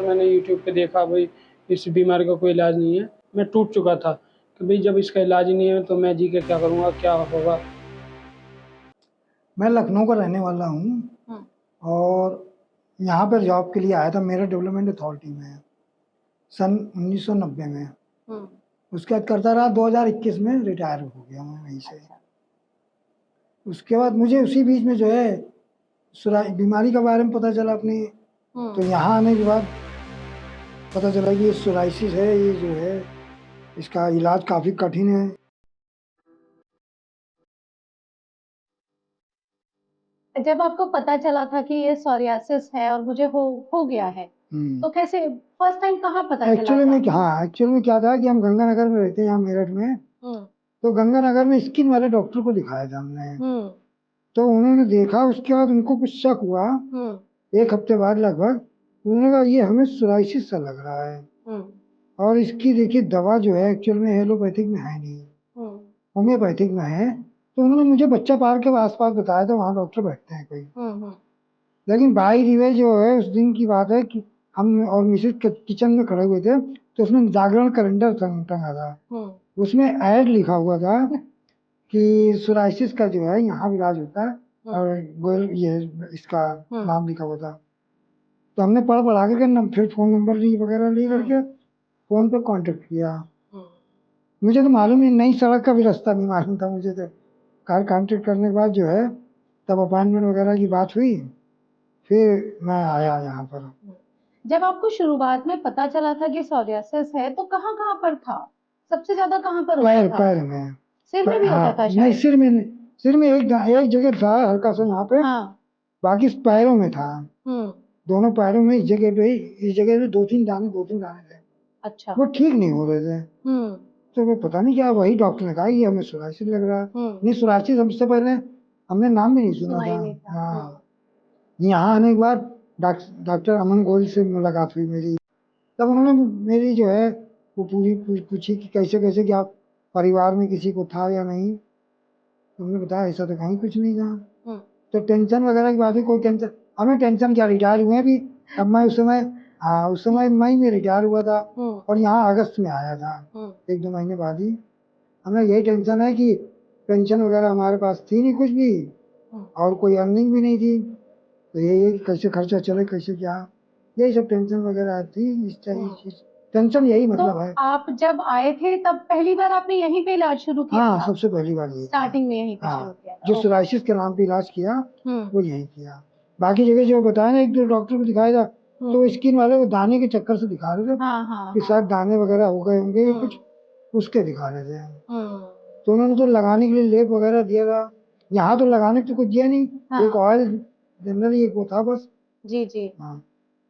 तो मैंने यूट्यूब पे देखा भाई इस बीमारी का कोई इलाज नहीं है। मैं टूट चुका था कि भाई जब इसका इलाज ही नहीं है तो मैं जी के क्या करूँगा, क्या होगा। मैं लखनऊ का रहने वाला हूँ और यहाँ पर जॉब के लिए आया था। मेरा डेवलपमेंट अथॉरिटी में है, सन 1990 में। उसके बाद करता रहा, 2021 में रिटायर हो गया मैं वहीं से। उसके बाद मुझे उसी बीच में जो है बीमारी के बारे में पता चला अपनी। तो यहाँ आने के बाद पता चला कि ये सोराइसिस है, ये जो है इसका इलाज काफ़ी कठिन है। जब आपको पता चला था कि ये सोरियासिस है और मुझे हो गया है, तो कैसे फर्स्ट टाइम कहाँ पता चला एक्चुअली में क्या था कि हम गंगानगर में रहते हैं, यहाँ मेरठ में। तो गंगानगर में स्किन वाले डॉक्टर को दिखाया था हमने। तो उन्होंने देखा, उसके बाद उनको कुछ शक हुआ। एक हफ्ते बाद लगभग उन्होंने कहा ये हमें सोराइसिस सा लग रहा है। और इसकी देखिए दवा जो है एक्चुअल में एलोपैथिक में है नहीं, होम्योपैथिक में है। तो उन्होंने मुझे बच्चा पार्क के आसपास बताया था, वहाँ डॉक्टर बैठते हैं कोई। लेकिन बाई रिवे जो है उस दिन की बात है कि हम और मिसेज किचन में खड़े हुए थे, तो उसमें जागरण कैलेंडर टंगा था। उसमें ऐड लिखा हुआ था कि सोराइसिस का जो है यहाँ इलाज होता है, और गोल ये इसका नाम लिखा हुआ था। तो हमने पढ़ा करके फिर फ़ोन नंबर वगैरह ली करके फ़ोन पे कांटेक्ट किया। मुझे तो मालूम ही नहीं, सड़क का भी रास्ता नहीं मालूम था मुझे। तो कार कांटेक्ट करने के बाद जो है तब अपॉइंटमेंट वगैरह की बात हुई, फिर मैं आया यहाँ पर। जब आपको शुरुआत में पता चला था कि सोरियासिस है तो कहाँ कहाँ पर था, सबसे ज्यादा कहाँ पर होता था? पैर में। सिर में भी होता था शायद? नहीं, सिर में नहीं। सिर में एक जगह था हल्का सा यहाँ पे। बाकी पैरों में था। दोनों पैरों में इस जगह पे दो तीन दाने थे। अच्छा। वो ठीक नहीं हो रहे थे। तो वो पता नहीं क्या, वही डॉक्टर ने कहा ये हमें सोराइसिस लग रहा है। नहीं, सोराइसिस हमसे पहले हमने नाम भी नहीं सुना था। हाँ, यहाँ आने के बाद डॉक्टर अमन गोयल से मुलाकात हुई मेरी। तब उन्होंने मेरी जो है वो पूरी पूछी कि कैसे कैसे, क्या परिवार में किसी को था या नहीं। तो उन्होंने बताया ऐसा तो कहीं कुछ नहीं था। तो टेंशन वगैरह की बात है, कोई टेंशन हमें टेंशन क्या, रिटायर हुए भी। अब मैं उस समय मई में रिटायर हुआ था और यहाँ अगस्त में आया था, 1-2 महीने बाद ही। हमें यही टेंशन है कि पेंशन वगैरह हमारे पास थी नहीं कुछ भी, और कोई अर्निंग भी नहीं थी। तो यही कैसे खर्चा चले, कैसे क्या, यही सब टेंशन वगैरह थी। इस चीज टेंशन यही मतलब है। आप जब आए थे तब पहली बार आपने यहीं पे इलाज शुरू किया? हाँ, सबसे पहली बार यही स्टार्टिंग में यहीं पे शुरू किया था। जो सोराइसिस के नाम पे इलाज किया वो यही किया। बाकी जगह जो बताया ना, एक दो डॉक्टर को दिखाया था, तो स्किन वाले को दाने के चक्कर से दिखा रहे थे कि शायद दाने वगैरह हो गए होंगे कुछ, उसके दिखा रहे थे। तो उन्होंने तो लगाने के लिए लेप वगैरह दिया था। यहाँ तो लगाने को कुछ दिया नहीं, एक ऑयल जनरली एक वो था बस। जी जी।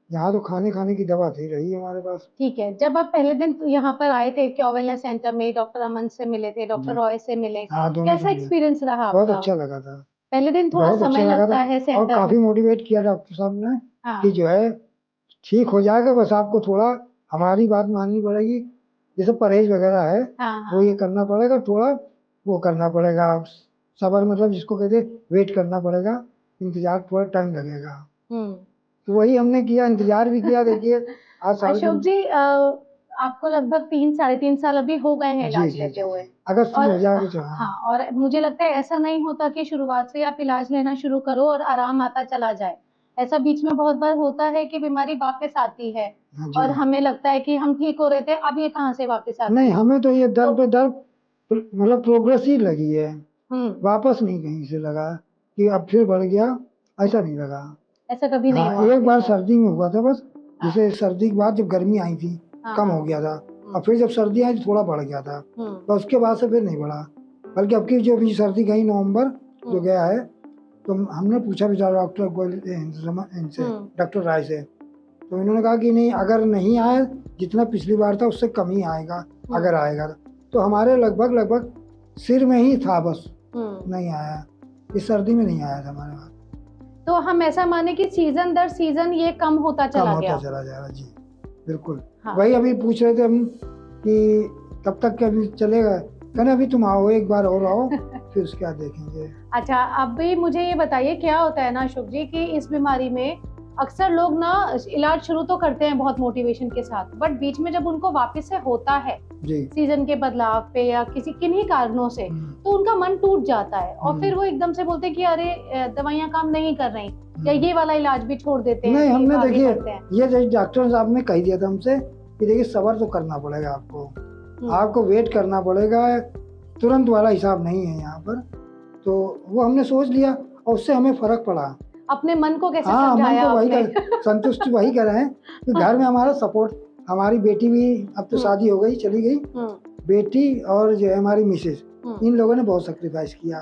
यहाँ तो खाने की दवा थी रही हमारे पास। ठीक है, जब आप पहले दिन यहाँ पर आए थे क्योर वेलनेस सेंटर में, डॉक्टर अमन से मिले थे, डॉक्टर रॉय से मिले, कैसा एक्सपीरियंस रहा आपका? बहुत अच्छा लगा था। पहले दिन थोड़ा समय लगता है सेंटर, और काफी मोटिवेट किया डॉक्टर साहब ने कि जो है ठीक हो जाएगा, बस आपको थोड़ा हमारी बात माननी पड़ेगी। जैसे परहेज वगैरह है वो ये करना पड़ेगा, थोड़ा वो करना पड़ेगा, सब्र मतलब जिसको कहते वेट करना पड़ेगा, इंतजार थोड़ा टाइम लगेगा। तो वही हमने किया, इंतजार भी किया। देखिए अशोक जी, आपको लगभग 3-3.5 साल अभी हो गए हैं इलाज लेते हुए। अगस्त में हो जाएगा। हाँ, और मुझे लगता है ऐसा नहीं होता कि शुरुआत से आप इलाज लेना शुरू करो और आराम आता चला जाए। ऐसा बीच में बहुत बार होता है कि बीमारी वापस आती है और हमें लगता है कि हम ठीक हो रहे थे, अब ये कहाँ से वापस आती है। नहीं, हमें तो ये दर पे दर मतलब प्रोग्रेस ही लगी है, वापस नहीं कहीं से लगा कि अब फिर बढ़ गया, ऐसा नहीं लगा। ऐसा कभी नहीं हुआ। एक बार सर्दी में हुआ था बस, जैसे सर्दी के बाद जब गर्मी आई थी कम हो गया था, और फिर जब सर्दी आई तो थोड़ा बढ़ गया था, तो उसके बाद से फिर नहीं बढ़ा। बल्कि अब की जो भी सर्दी गई नवंबर जो गया है, तो हमने पूछा भी डॉक्टर इनसे, डॉक्टर राय से, तो इन्होंने कहा कि नहीं, अगर नहीं आए जितना पिछली बार था उससे कम ही आएगा, अगर आएगा तो। हमारे लगभग सिर में ही था बस, नहीं आया, इस सर्दी में नहीं आया था हमारे पास। तो हम ऐसा माने कि सीजन दर सीजन ये कम होता चला जाएगा। जी बिल्कुल। वही अभी पूछ रहे थे हम कि कब तक के अभी चलेगा, कहने अभी तुम आओ, एक बार और आओ फिर उसके बाद देखेंगे। अच्छा, अभी मुझे ये बताइए क्या होता है ना अशोक जी कि इस बीमारी में अक्सर लोग ना इलाज शुरू तो करते हैं बहुत मोटिवेशन के साथ, बट बीच में जब उनको वापस से होता है जी सीजन के बदलाव पे या किसी किन्हीं कारणों से, तो उनका मन टूट जाता है और फिर वो एकदम से बोलते हैं कि अरे दवाइयाँ काम नहीं कर रही, या ये वाला इलाज भी छोड़ देते हैं। नहीं, कि हमने आगे देखिए बढ़ते हैं। ये जो डॉक्टर साहब ने कह दिया था हमसे कि देखिए सब्र तो करना पड़ेगा आपको, आपको वेट करना पड़ेगा, तुरंत वाला हिसाब नहीं है यहाँ पर। तो वो हमने सोच लिया और उससे हमें फर्क पड़ा। अपने मन को कैसे हाँ, मन समझाया को वही आपने? संतुष्ट वही करें कि घर में हमारा सपोर्ट, हमारी बेटी भी अब तो शादी हो गई, चली गई, बेटी और जो है हमारी मिसेज, इन लोगों ने बहुत सेक्रीफाइस किया।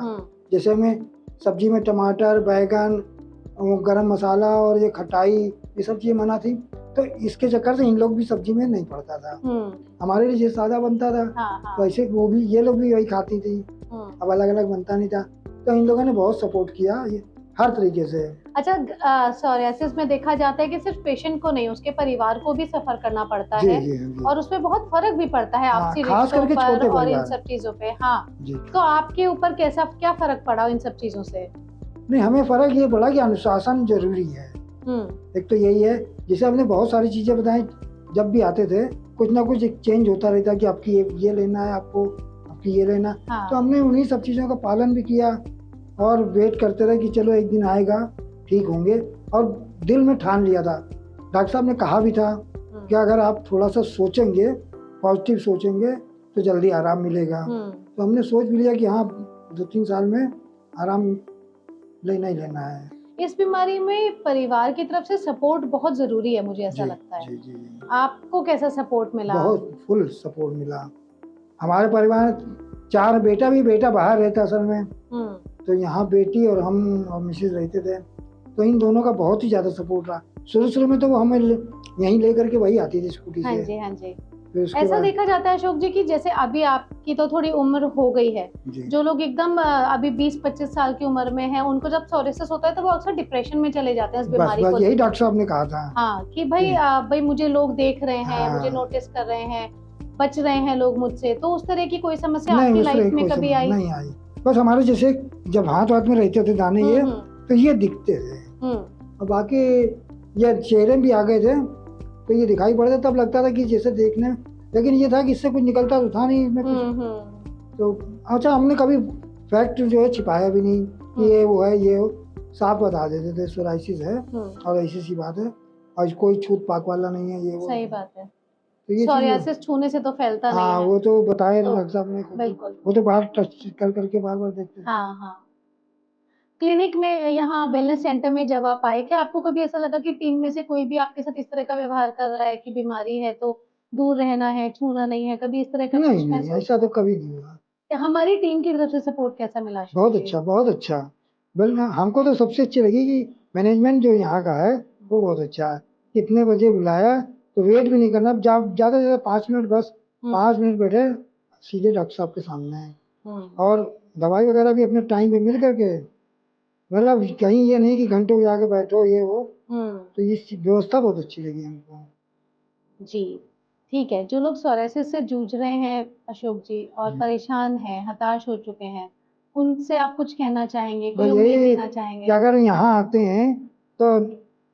जैसे हमें सब्जी में टमाटर, बैगन, गरम मसाला और ये खटाई, ये सब चीजें मना थी, तो इसके चक्कर से इन लोग भी सब्जी में नहीं पड़ता था। हमारे लिए सादा बनता था, तो ऐसे वो भी, ये लोग भी वही खाती थी, अब अलग अलग बनता नहीं था। तो इन लोगों ने बहुत सपोर्ट किया हर तरीके से। अच्छा, सोरियासिस में देखा जाता है कि सिर्फ पेशेंट को नहीं, उसके परिवार को भी सफर करना पड़ता है। जी। और उसमें बहुत फर्क भी पड़ता है आपसी खास रिश्तों करके पर छोटे और इन परिवार। सब चीजों पे। हाँ जी। तो आपके ऊपर क्या फर्क पड़ा इन सब चीजों से? नहीं, हमें फर्क ये पड़ा कि अनुशासन जरूरी है। एक तो यही है, जैसे हमने बहुत सारी चीजें बताई, जब भी आते थे कुछ ना कुछ एक चेंज होता रहता कि आपकी ये लेना है, आपको आपकी ये लेना। हाँ। तो हमने उन्हीं सब चीजों का पालन भी किया और वेट करते रहे कि चलो एक दिन आएगा, ठीक होंगे। और दिल में ठान लिया था, डॉक्टर साहब ने कहा भी था कि अगर आप थोड़ा सा सोचेंगे, पॉजिटिव सोचेंगे, तो जल्दी आराम मिलेगा। तो हमने सोच भी लिया कि हाँ 2-3 साल में आराम लेना ही लेना है। इस बीमारी में परिवार की तरफ से सपोर्ट बहुत जरूरी है, मुझे ऐसा लगता है। जी। आपको कैसा सपोर्ट मिला? बहुत फुल सपोर्ट मिला। हमारे परिवार 4 बेटा बाहर रहता असल में, तो यहाँ बेटी और हम और मिसेज रहते थे, तो इन दोनों का बहुत ही ज्यादा सपोर्ट रहा। शुरू में तो वो हमें यहीं लेकर के वही आती थी स्कूटी से। हाँ जी। ऐसा देखा जाता है अशोक जी कि जैसे अभी आपकी तो थोड़ी उम्र हो गई है, जो लोग एकदम अभी 20-25 साल की उम्र में हैं, उनको जब सोरियासिस होता है तो वो अक्सर डिप्रेशन में चले जाते हैं इस बीमारी को। यही डॉक्टर साहब ने कहा था। हाँ कि भाई मुझे लोग देख रहे हैं, मुझे नोटिस कर रहे हैं, बच रहे हैं लोग मुझसे। तो उस तरह की कोई समस्या आपकी लाइफ में कभी आई? नहीं आई। बस हमारे जैसे जब हाथ में रहते थे दाने ये, तो ये दिखते थे, और बाकी ये चेहरे भी आ गए थे, तो ये दिखाई पड़ता, तब लगता था कि जैसे देखने, लेकिन ये था कि इससे कुछ निकलता तो था नहीं इसमें कुछ। तो अच्छा, हमने कभी फैक्ट जो है छिपाया भी नहीं कि ये वो है, ये साफ बता देते थे सोराइसिस है और ऐसी सी बात है, और कोई छूत पाक वाला नहीं है, ये वो। सही बात है। तो ये सोरियासिस छूने से तो फैलता नहीं है। वो तो बताए डॉक्टर साहब ने, बिल्कुल। वो तो बाहर टच करके बार देखते थे। हाँ। क्लिनिक में, यहाँ वेलनेस सेंटर में जब आप आए, क्या आपको कभी ऐसा लगा कि टीम में से कोई भी आपके साथ इस तरह का व्यवहार कर रहा है कि बीमारी है तो दूर रहना है, छूना नहीं है, कभी इस तरह का? नहीं, ऐसा तो कभी नहीं हुआ। हमारी टीम की तरफ से सपोर्ट कैसा मिला? बहुत अच्छा। बल्कि हमको तो सबसे अच्छी लगी कि मैनेजमेंट जो यहाँ का है वो बहुत अच्छा है। कितने बजे बुलाया, तो वेट भी नहीं करना, ज्यादा से ज्यादा 5 मिनट, बस 5 मिनट बैठे, सीधे डॉक्टर साहब के सामने है। और दवाई वगैरह भी अपने टाइम पे मिल करके, मतलब कहीं ये नहीं कि घंटों जाके बैठो ये वो। तो ये व्यवस्था बहुत अच्छी लगी हमको। जी ठीक है। जो लोग सोरियासिस से जूझ रहे हैं अशोक जी, और परेशान हैं, हताश हो चुके हैं, उनसे आप कुछ कहना चाहेंगे, कोई उम्मीद देना चाहेंगे? कि अगर यहाँ आते हैं तो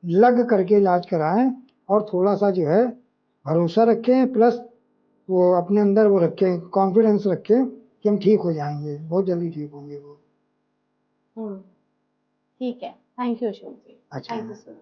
लग करके इलाज कराएं, और थोड़ा सा जो है भरोसा रखें, प्लस वो अपने अंदर वो रखें, कॉन्फिडेंस रखें कि हम ठीक हो जाएंगे, बहुत जल्दी ठीक होंगे वो। ठीक है। थैंक यू अशोक जी। अच्छा। Thank you so much.